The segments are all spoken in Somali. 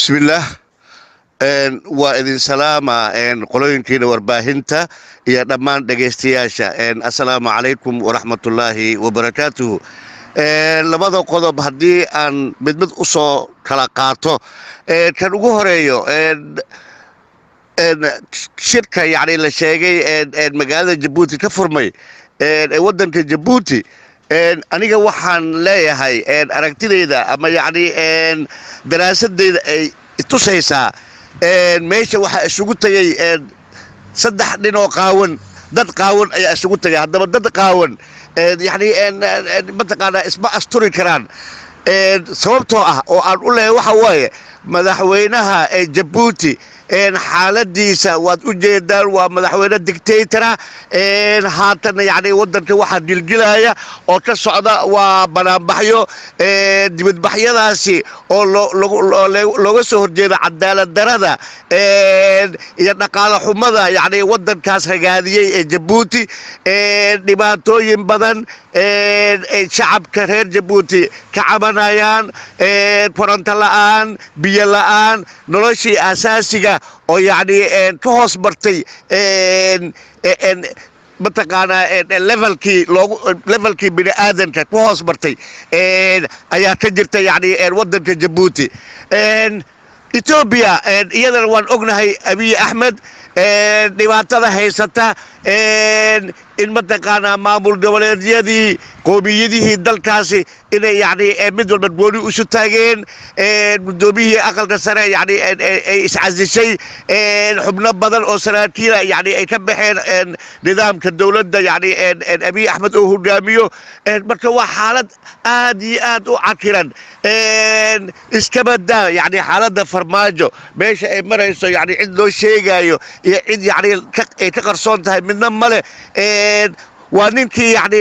bismillaah waa idin salaama qolooyinkiina warbaahinta iyo dhammaan dhegaystayaasha assalaamu calaykum waraxmatullaahi wabarakaatuhu. labada qodob haddii aan mid mid u soo kala qaato, kan ugu horeeyo shirka yani la sheegay magaalada jabuuti ka furmay ee waddanka jabuuti. aniga waxaan leeyahay aragtidayda ama yani daraasadayda ay tusaysaa meesha waxaa isugu tegay saddex nin oo qaawan, dad qaawan ayaa isugu tegay. haddaba dad qaawan yani mataqaanaa isma asturi karaan, sababtoo ah oo aan u leeyahay waxa waaye madaxweynaha jabuuti xaaladiisa waad u jeedaan, waa madaxweyne dictatora. haatan yani waddanka waxaa dilgilaya oo ka socda waa banaanbaxyo, dibadbaxyadaasi oo looga soo horjeeda cadaalad darada iyo dhaqaale xumada yani waddankaas ragaadiyey ee jabuuti. dhibaatooyin badan shacabka reer jabuuti ka cabanayaan, koronto la'aan, biyo la'aan, noloshii asaasiga oo yani ka hoos martay mataqaanaa levelkii bini aadanka ku hoos martay ayaa ka jirta yani waddanka jabuuti. etoobiya iyadana waan ognahay abiy axmed dhibaatada haysata, in mataqaanaa maamul goboleedyadii qoomiyadihii dalkaasi inay yani mid walba gooni isu taageen, guddoomiyihii aqalka sare yani ay iscasishay, xubno badan oo saraakiila yani ay ka baxeen nidaamka dowladda yani abiy axmed oo hogaamiyo. marka waa xaalad aad iyo aad u cakiran. iskabadaa yani xaaladda farmaajo meesha ay marayso, yani cid loo sheegayo iyo cid yani ay ka qarsoon tahay midna male. waa ninkii yani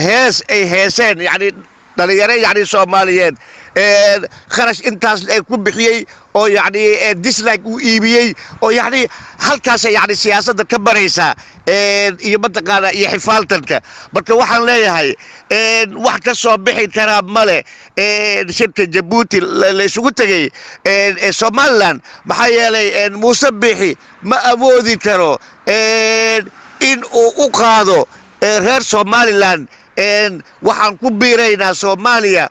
hees ay heeseen yani dhalinyaro yani soomaaliyeed kharash intaas ay ku bixiyey oo yani dislike u iibiyey oo yani halkaasa yani siyaasadda ka baraysaa iyo mataqaanaa iyo xifaaltanka. marka waxaan leeyahay wax ka soo bixi karaa male shirka jabuuti laysugu tegey somalilan, maxaa yeelay muuse bixi ma awoodi karo in uu u qaado reer somalilan waxaan ku biiraynaa soomaaliya.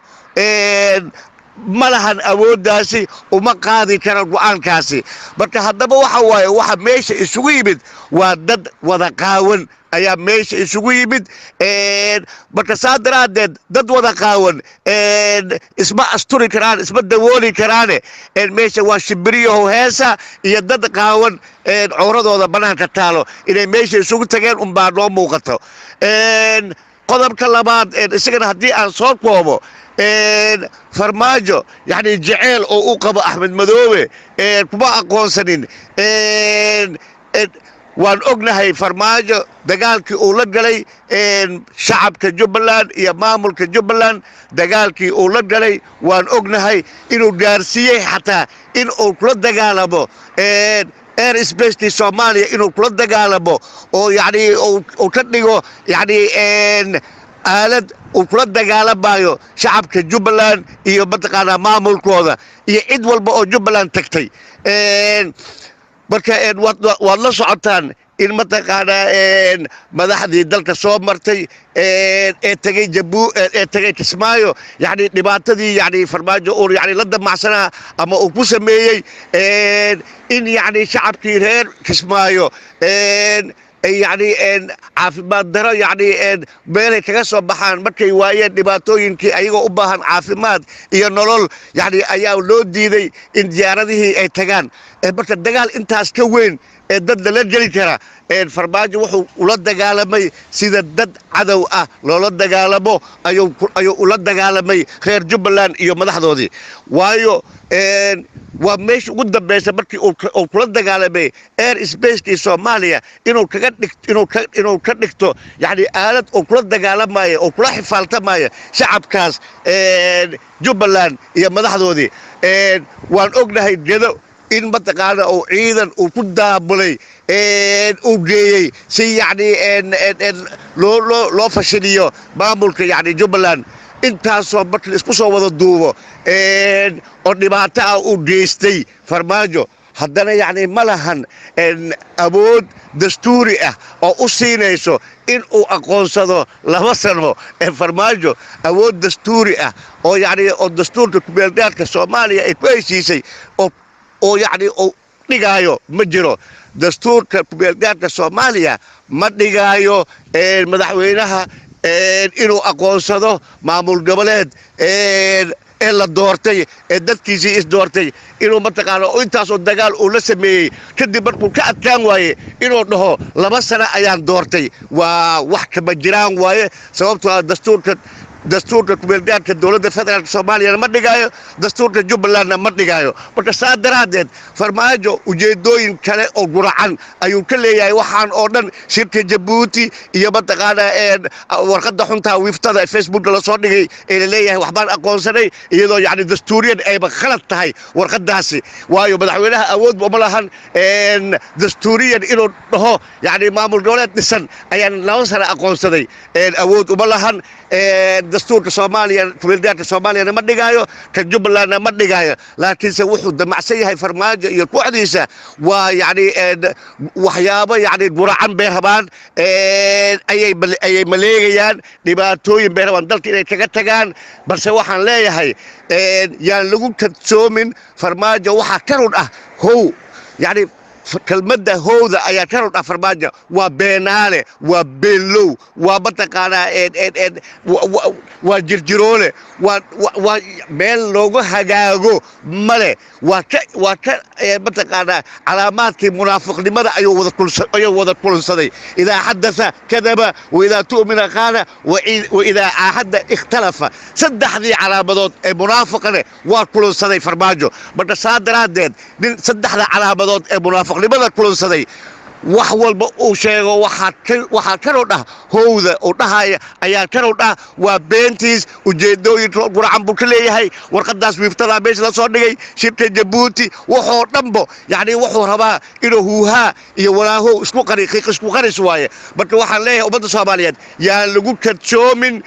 ma lahan awooddaasi, uma qaadi kara go'aankaasi. marka haddaba waxa waaye waxa meesha isugu yimid waa dad wada qaawan ayaa meesha isugu yimid. marka saa daraaddeed dad wada qaawan isma asturi karaan, isma dawooli karaane meesha waa shimbiriyahow heesa iyo dad qaawan cooradooda bannaanka taalo inay meesha isugu tageen unbaa noo muuqato. qodobka labaad isagana haddii aan soo koobo, farmaajo yani jaceyl oo u qabo axmed madoobe kuma aqoonsanin. waan ognahay farmaajo dagaalkii uu la galay shacabka jubbaland iyo maamulka jubbaland, dagaalkii uu la galay waan ognahay inuu gaarsiiyey xataa in uu kula dagaalamo air spacekii soomaaliya, inuu kula dagaalamo oo yani uu ka dhigo yani aalad uu kula dagaalamayo shacabka jubbaland iyo mataqaanaa maamulkooda iyo cid walba oo jubbaland tagtay. marka waad la socotaan in mataqaanaa madaxdii dalka soo martay ee tegey kismaayo yani dhibaatadii yani farmaajo uu yani la damacsanaa ama uu ku sameeyey in yani shacabkii reer kismaayo yani caafimaad daro yani meelay kaga soo baxaan markay waayeen dhibaatooyinkii ayagoo u baahan caafimaad iyo nolol yani ayaa loo diiday in diyaaradihii ay tagaan. marka dagaal intaas ka weyn dad lala geli kara, farmaajo wuxuu ula dagaalamay sida dad cadow ah loola dagaalamo ayuu ula dagaalamay reer jubbaland iyo madaxdoodii. waayo waa meesha ugu dambaysa markii uu kula dagaalamay air spacekii soomaaliya inuu ka dhigto yani aalad uu kula dagaalamayo oo kula xifaaltamaya shacabkaas jubbaland iyo madaxdoodii. waan ognahay gedo in mataqaana uu ciidan uu ku daabulay uu geeyey si yani loo fashiliyo maamulka yani jubbaland. intaasoo marka isku soo wada duubo oo dhibaato ah u geystay farmaajo haddana yacni ma lahan awood dastuuri ah oo u siinayso in uu aqoonsado 2 sano farmaajo awood dastuuri ah oo yacni oo dastuurka kumeelgaadhka Soomaaliya ay ku heshiisay oo yacni oo dhigaayo ma jiro dastuurka kumeelgaadhka Soomaaliya ma dhigaayo madaxweynaha inuu aqoonsado maamul goboleed la doortay dadkiisii is doortay inuu mataqaano intaas oo dagaal uu la sameeyay kadib markuu ka adkaan waaye inuu dhaho 2 sano ayaan doortay waa wax kama jiraan waaye sababtoo ah dastuurka kumeelgaadhka dowladda federaalka Soomaaliya ma dhigaayo dastuurka Jubbalandna ma dhigaayo marka saa daraadeed farmaajo ujeedooyin kale oo guracan ayuu ka leeyahay waxaan oo dhan shirka Jabuuti iyo mataqaana warqadda xunta wiiftada Facebook la soo dhigay ee leeyahay waxbaan aqoonsanay iyadoo yacni dastuuriyan ayba khalad tahay warqadaasi waayo madaxweynaha awood ma lahan dastuuriyan inuu dhaho yacni maamul goboleed dhisan ayaan 2 sano aqoonsaday awood uma lahan dastuurka Soomaaliya kumeelgaadhka Soomaaliya ma dhigaayo ka Jubbalandna ma dhigaayo laakiinse wuxuu damacsan yahay farmaajo iyo kooxdiisa waa yacni waxyaabo yacni guracan bay rabaan ayay maleegayaan dhibaatooyin bay rabaan dalka inay kaga tagaan balse waxaan leeyahay yaan lagu kadsoomin farmaajo waxa ka run ah how yacni kelmadda howda ayaa ka run ah farmaajo waa beenaale waa beenlow waa mataqaanaa waa jirjiroole waa meel loogu hagaago male waa ka mataqaanaa calaamaadkii munaafiqnimada ayuu wada kulansaday idaa xadatha kadaba waidaa tu'mina qaana waidaa caahadda ikhtalafa saddexdii calaamadood ee munaafiqane waa kulansaday farmaajo marka saa daraaddeed nin saddexda calaamadood ee munaafiqnimada kulansaday wax walba uu sheego waxaa ka run ah howda uu dhahaya ayaa ka run ah waa beentiis ujeedooyin guracan buu ka leeyahay warqadaas wiiftada meesha la soo dhigay shirka Jabuuti wuxuu dhanbo yacni wuxuu rabaa inuu huuhaa iyo walaahow isku qaris waaye marka waxaan leeyahay ummadda Soomaaliyeed yaan lagu kadsoomin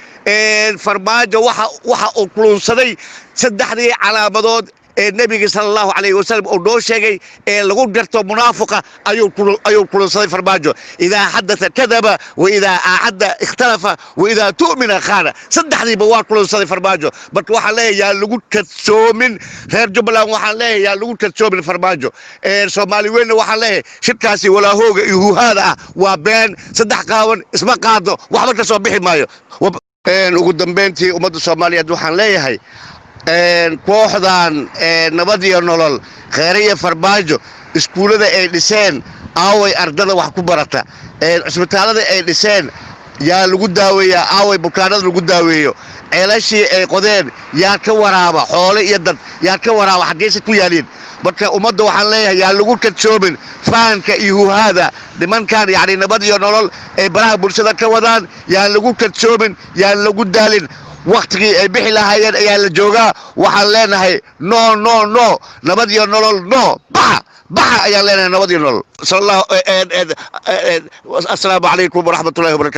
farmaajo waxa uu kulansaday saddexdii calaamadood النبي صلى الله عليه وسلم ودو شيء لغو جرتو منافقة أيو كل صدي فرماجو إذا حدث كذب وإذا أعد اختلف وإذا تؤمن خان صدح لي بوار كل صدي فرماجو بتوح عليه يا لغو كتسومن غير جبلا وح عليه يا لغو كتسومن فرماجو الصومالي وين وح عليه شبكاسي ولا هو هذا وبين صدح قاون اسمه قاضو وحبك صبيح مايو وقدام بنتي ومد الصومالية دوحان ليه هاي kooxdan nabad iyo nolol khayriye farmaajo iskuulada ay dhiseen aaway ardada wax ku barata cisbitaalada ay dhiseen yaa lagu daaweeyaa aaway bukaanada lagu daaweeyo ceelashii ay qodeen yaa ka waraaba xoolo iyo dad yaa ka waraaba xageesa ku yaaliin marka ummadda waxaan leeyahay yaa lagu kadsoomin faanka iyo huhaada nimankan yacni nabad iyo nolol ay baraha bulshada ka wadaan yaa lagu kadsoomin yaa lagu daalin waqtigii ay bixi lahaayeen ayaa la joogaa waxaan leenahay no nabad iyo nolol no baxa ayaan leenahay nabad iyo nolol sallallahu assalaamu calaykum waraxmatullaahi wabarakaatu